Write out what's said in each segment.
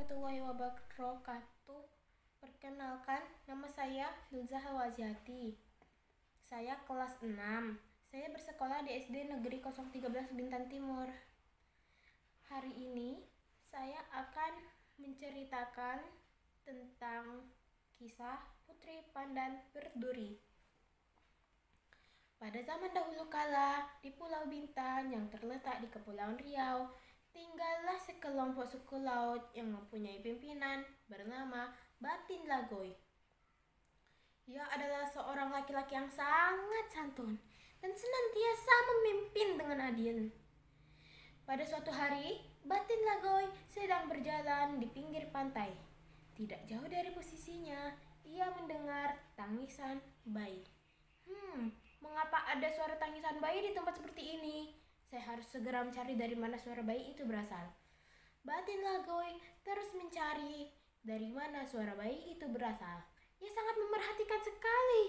warahmatullahi wabarakatuh. Perkenalkan, nama saya Filzah Alwaziati. Saya kelas 6. Saya bersekolah di SD Negeri 013 Bintan Timur. Hari ini saya akan menceritakan tentang kisah Putri Pandan Berduri. Pada zaman dahulu kala, di Pulau Bintan yang terletak di Kepulauan Riau, tinggallah sekelompok suku laut yang mempunyai pimpinan bernama Batin Lagoy. Ia adalah seorang laki-laki yang sangat santun dan senantiasa memimpin dengan adil. Pada suatu hari, Batin Lagoy sedang berjalan di pinggir pantai. Tidak jauh dari posisinya, ia mendengar tangisan bayi. Mengapa ada suara tangisan bayi di tempat seperti ini? Saya harus segera mencari dari mana suara bayi itu berasal. Batin Lagoy terus mencari dari mana suara bayi itu berasal. Ia sangat memerhatikan sekali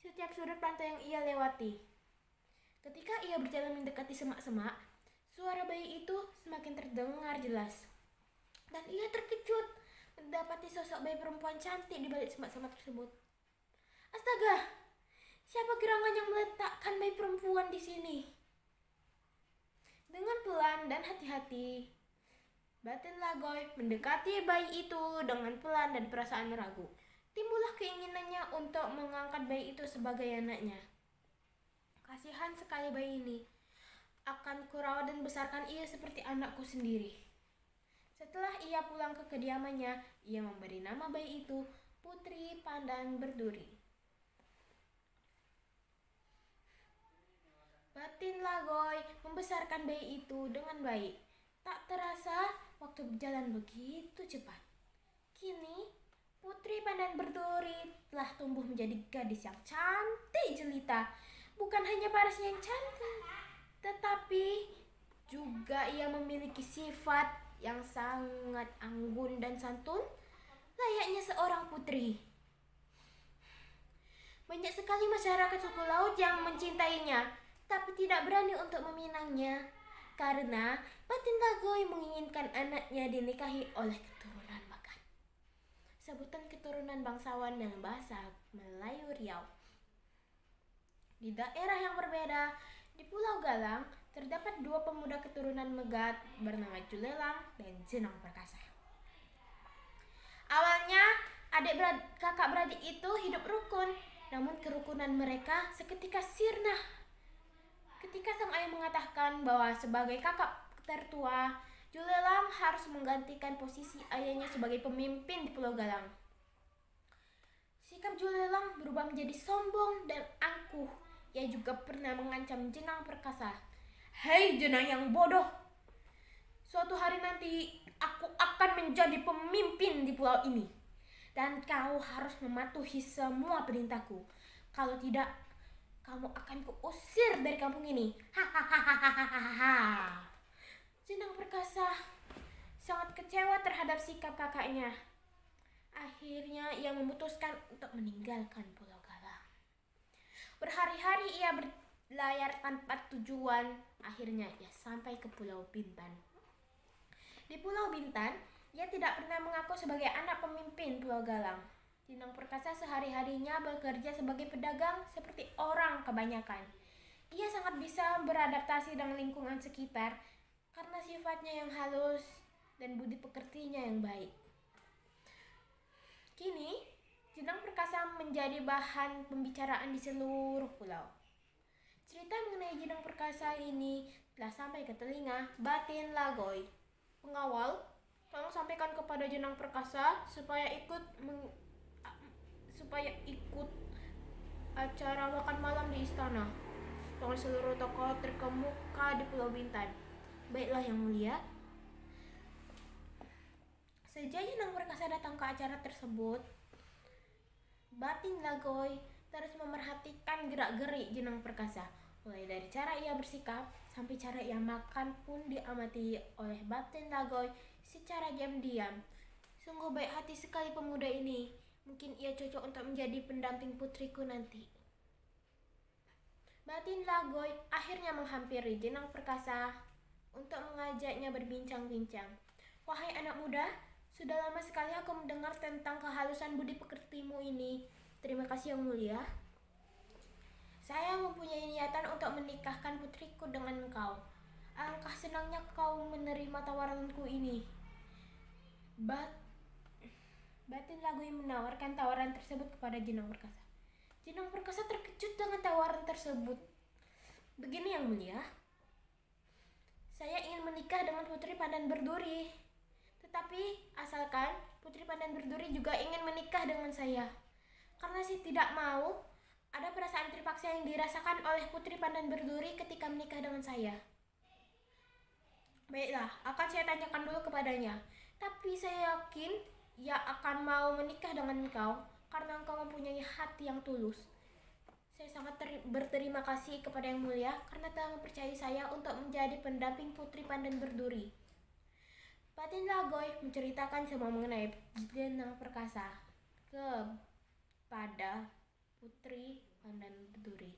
setiap sudut pantai yang ia lewati. Ketika ia berjalan mendekati semak-semak, suara bayi itu semakin terdengar jelas. Dan ia terkejut mendapati sosok bayi perempuan cantik di balik semak-semak tersebut. Astaga, siapa gerangan yang meletakkan bayi perempuan di sini? Dengan pelan dan hati-hati, Batin Lagoy mendekati bayi itu dengan pelan dan perasaan ragu. Timbullah keinginannya untuk mengangkat bayi itu sebagai anaknya. Kasihan sekali bayi ini. Akan kurawat dan besarkan ia seperti anakku sendiri. Setelah ia pulang ke kediamannya, ia memberi nama bayi itu Putri Pandan Berduri. Batin Lagoy membesarkan bayi itu dengan baik. Tak terasa waktu berjalan begitu cepat. Kini Putri Pandan Berduri telah tumbuh menjadi gadis yang cantik jelita. Bukan hanya parasnya yang cantik, tetapi juga ia memiliki sifat yang sangat anggun dan santun, layaknya seorang putri. Banyak sekali masyarakat suku laut yang mencintainya, tapi tidak berani untuk meminangnya, karena Batin Lagoy menginginkan anaknya dinikahi oleh keturunan Bakat, sebutan keturunan bangsawan dengan bahasa Melayu Riau. Di daerah yang berbeda, di Pulau Galang, terdapat dua pemuda keturunan Megat bernama Julelang dan Jenang Perkasa. Awalnya, kakak beradik itu hidup rukun, namun kerukunan mereka seketika sirna ketika sang ayah mengatakan bahwa sebagai kakak tertua, Julelang harus menggantikan posisi ayahnya sebagai pemimpin di Pulau Galang. Sikap Julelang berubah menjadi sombong dan angkuh. Ia juga pernah mengancam Jenang Perkasa. "Hei Jenang yang bodoh, suatu hari nanti aku akan menjadi pemimpin di pulau ini, dan kau harus mematuhi semua perintahku. Kalau tidak, kamu akan kuusir dari kampung ini." Hahaha. Jenang Perkasa sangat kecewa terhadap sikap kakaknya. Akhirnya ia memutuskan untuk meninggalkan Pulau Galang. Berhari-hari ia berlayar tanpa tujuan. Akhirnya ia sampai ke Pulau Bintan. Di Pulau Bintan, ia tidak pernah mengaku sebagai anak pemimpin Pulau Galang. Jenang Perkasa sehari-harinya bekerja sebagai pedagang seperti orang kebanyakan. Ia sangat bisa beradaptasi dengan lingkungan sekitar karena sifatnya yang halus dan budi pekertinya yang baik. Kini, Jenang Perkasa menjadi bahan pembicaraan di seluruh pulau. Cerita mengenai Jenang Perkasa ini telah sampai ke telinga Batin Lagoy. "Pengawal, tolong sampaikan kepada Jenang Perkasa supaya ikut acara makan malam di istana dengan seluruh tokoh terkemuka di Pulau Bintan." "Baiklah yang mulia." Sejak Jenang Perkasa datang ke acara tersebut, Batin Lagoy terus memerhatikan gerak-gerik Jenang Perkasa. Mulai dari cara ia bersikap sampai cara ia makan pun diamati oleh Batin Lagoy secara diam-diam. Sungguh baik hati sekali pemuda ini. Mungkin ia cocok untuk menjadi pendamping putriku nanti. Batin Lagoy akhirnya menghampiri Jenang Perkasa untuk mengajaknya berbincang-bincang. "Wahai anak muda, Sudah lama sekali aku mendengar tentang kehalusan budi pekertimu ini. Terima kasih Yang Mulia. Saya mempunyai niatan untuk menikahkan putriku dengan engkau. Alangkah senangnya kau menerima tawaranku ini. Batin Lagoi menawarkan tawaran tersebut kepada Jenong Perkasa. Jenong Perkasa terkejut dengan tawaran tersebut. Begini Yang Mulia, saya ingin menikah dengan Putri Pandan Berduri. Tetapi asalkan Putri Pandan Berduri juga ingin menikah dengan saya. Karena saya tidak mau ada perasaan terpaksa yang dirasakan oleh Putri Pandan Berduri ketika menikah dengan saya. Baiklah, akan saya tanyakan dulu kepadanya. Tapi saya yakin ia akan mau menikah dengan engkau karena engkau mempunyai hati yang tulus. Saya sangat berterima kasih kepada Yang Mulia karena telah mempercayai saya untuk menjadi pendamping Putri Pandan Berduri. Batin Lagoi menceritakan semua mengenai Jenong Perkasa kepada Putri Pandan Berduri.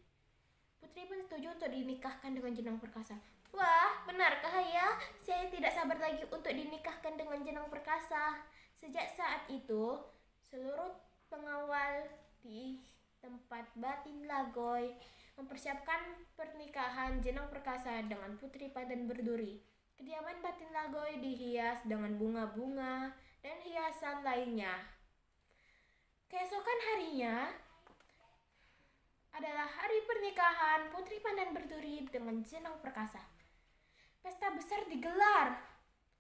Putri pun setuju untuk dinikahkan dengan Jenong Perkasa. Wah, benarkah ya? Saya tidak sabar lagi untuk dinikahkan dengan Jenong Perkasa. Sejak saat itu, seluruh pengawal di tempat Batin Lagoi mempersiapkan pernikahan Jenong Perkasa dengan Putri Pandan Berduri. Kediaman Batin Lagoi dihias dengan bunga-bunga dan hiasan lainnya. Keesokan harinya adalah hari pernikahan Putri Pandan Berduri dengan Jenong Perkasa. Pesta besar digelar.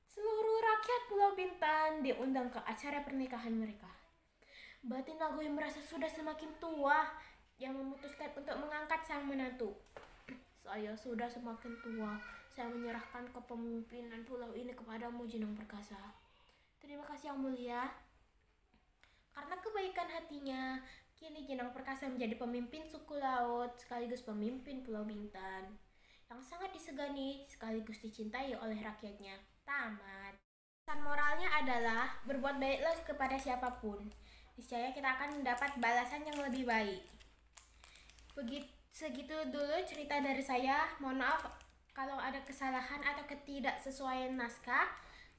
Seluruh rakyat Pulau Bintan diundang ke acara pernikahan mereka. Batin Lagoi merasa sudah semakin tua yang memutuskan untuk mengangkat sang menantu. Saya sudah semakin tua. Saya menyerahkan kepemimpinan pulau ini kepadamu, Jenong Perkasa. Terima kasih Yang Mulia. Karena kebaikan hatinya, kini Jenong Perkasa menjadi pemimpin suku laut sekaligus pemimpin Pulau Bintan yang sangat disegani sekaligus dicintai oleh rakyatnya. Tamat. Pesan moralnya adalah berbuat baiklah kepada siapapun. Niscaya kita akan mendapat balasan yang lebih baik. Segitu dulu cerita dari saya. Mohon maaf kalau ada kesalahan atau ketidaksesuaian naskah.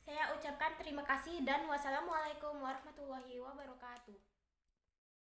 Saya ucapkan terima kasih dan wassalamualaikum warahmatullahi wabarakatuh.